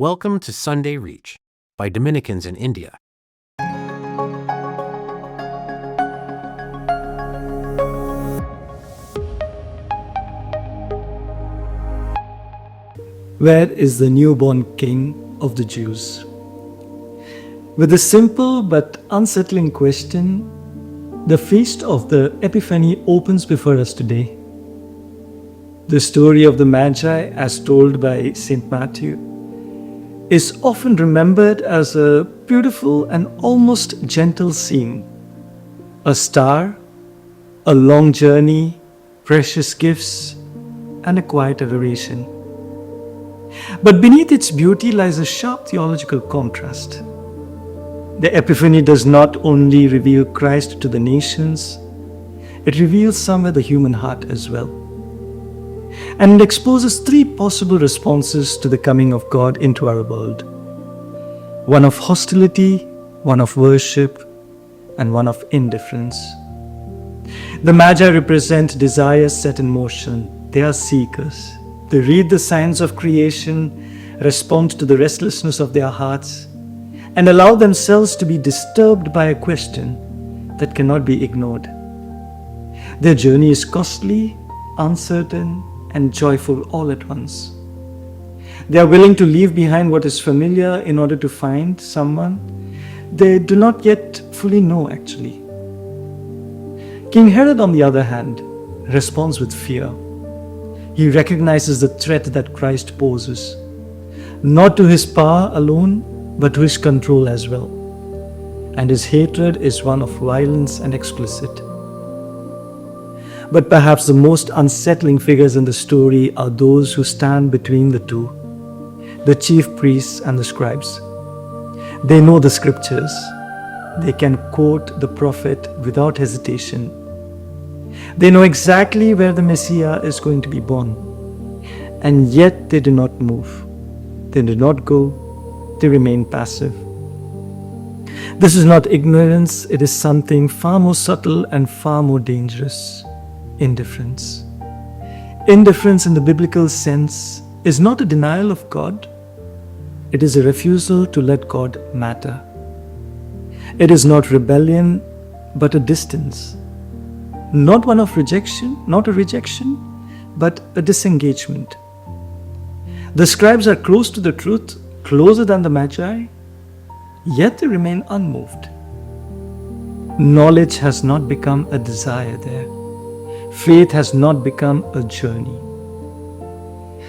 Welcome to Sunday Reach by Dominicans in India. Where is the newborn King of the Jews? With a simple but unsettling question, the feast of the Epiphany opens before us today. The story of the Magi, as told by St. Matthew, is often remembered as a beautiful and almost gentle scene. A star, a long journey, precious gifts, and a quiet adoration. But beneath its beauty lies a sharp theological contrast. The Epiphany does not only reveal Christ to the nations, it reveals somewhere the human heart as well. And it exposes three possible responses to the coming of God into our world. One of hostility, one of worship, and one of indifference. The Magi represent desires set in motion. They are seekers. They read the signs of creation, respond to the restlessness of their hearts, and allow themselves to be disturbed by a question that cannot be ignored. Their journey is costly, uncertain, and joyful all at once. They are willing to leave behind what is familiar in order to find someone they do not yet fully know actually. King Herod, on the other hand, responds with fear. He recognizes the threat that Christ poses, not to his power alone, but to his control as well. And his hatred is one of violence and explicit. But perhaps the most unsettling figures in the story are those who stand between the two, the chief priests and the scribes. They know the scriptures. They can quote the prophet without hesitation. They know exactly where the Messiah is going to be born. And yet they do not move. They do not go. They remain passive. This is not ignorance, it is something far more subtle and far more dangerous. Indifference. Indifference in the biblical sense is not a denial of God, it is a refusal to let God matter. It is not rebellion, but a distance. Not one of rejection, not a rejection, but a disengagement. The scribes are close to the truth, closer than the Magi, yet they remain unmoved. Knowledge has not become a desire there. Faith has not become a journey.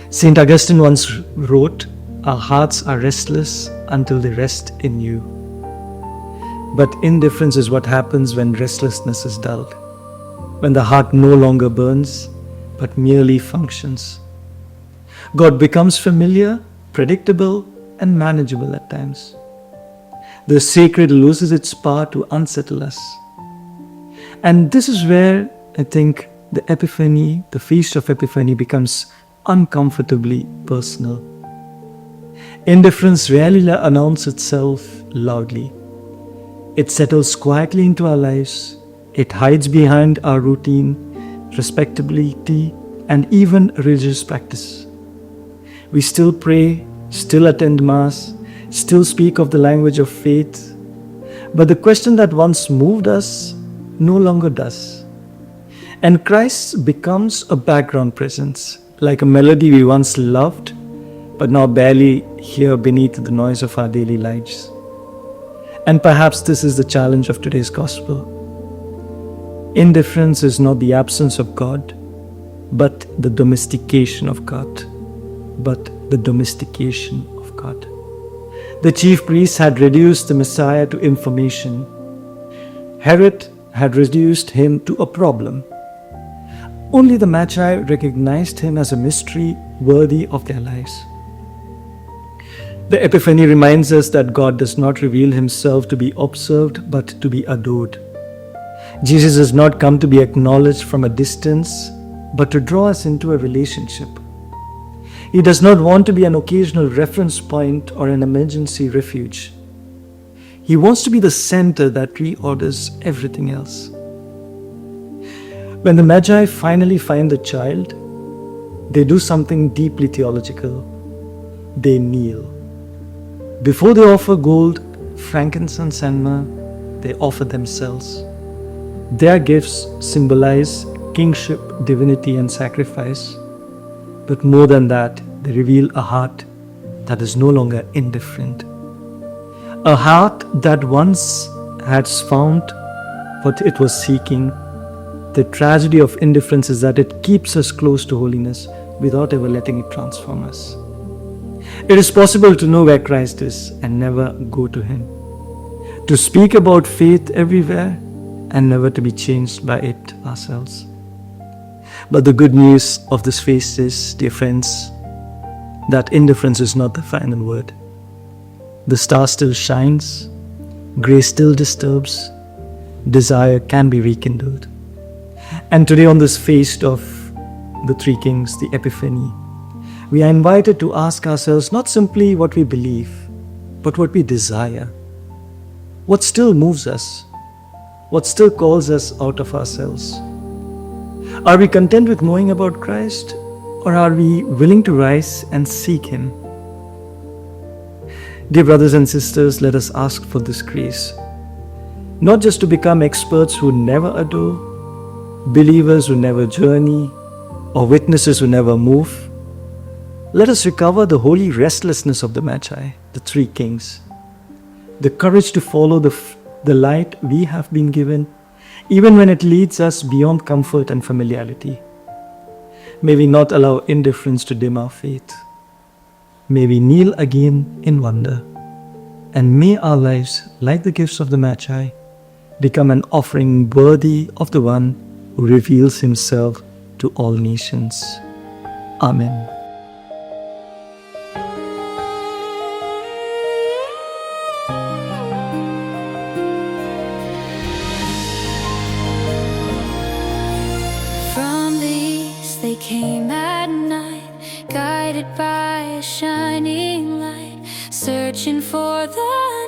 St. Augustine once wrote, "Our hearts are restless until they rest in you." But indifference is what happens when restlessness is dulled, when the heart no longer burns, but merely functions. God becomes familiar, predictable, and manageable at times. The sacred loses its power to unsettle us. And this is where I think the Epiphany, the Feast of Epiphany, becomes uncomfortably personal. Indifference rarely announces itself loudly. It settles quietly into our lives. It hides behind our routine, respectability, and even religious practice. We still pray, still attend Mass, still speak of the language of faith, but the question that once moved us no longer does. And Christ becomes a background presence, like a melody we once loved, but now barely hear beneath the noise of our daily lives. And perhaps this is the challenge of today's gospel. Indifference is not the absence of God, but the domestication of God. The chief priests had reduced the Messiah to information. Herod had reduced him to a problem. Only the Magi recognized him as a mystery worthy of their lives. The Epiphany reminds us that God does not reveal himself to be observed, but to be adored. Jesus has not come to be acknowledged from a distance, but to draw us into a relationship. He does not want to be an occasional reference point or an emergency refuge. He wants to be the center that reorders everything else. When the Magi finally find the child, they do something deeply theological. They kneel. Before they offer gold, frankincense, and myrrh, they offer themselves. Their gifts symbolize kingship, divinity, and sacrifice. But more than that, they reveal a heart that is no longer indifferent. A heart that once had found what it was seeking. The tragedy of indifference is that it keeps us close to holiness without ever letting it transform us. It is possible to know where Christ is and never go to Him, to speak about faith everywhere and never to be changed by it ourselves. But the good news of this feast is, dear friends, that indifference is not the final word. The star still shines, grace still disturbs, desire can be rekindled. And today, on this feast of the Three Kings, the Epiphany, we are invited to ask ourselves not simply what we believe, but what we desire. What still moves us? What still calls us out of ourselves? Are we content with knowing about Christ, or are we willing to rise and seek Him? Dear brothers and sisters, let us ask for this grace. Not just to become experts who never adore, believers who never journey, or witnesses who never move. Let us recover the holy restlessness of the Magi, the Three Kings. The courage to follow the light we have been given, even when it leads us beyond comfort and familiarity. May we not allow indifference to dim our faith. May we kneel again in wonder. And may our lives, like the gifts of the Magi, become an offering worthy of the one who reveals Himself to all nations. Amen. From the east they came at night, guided by a shining light, searching for the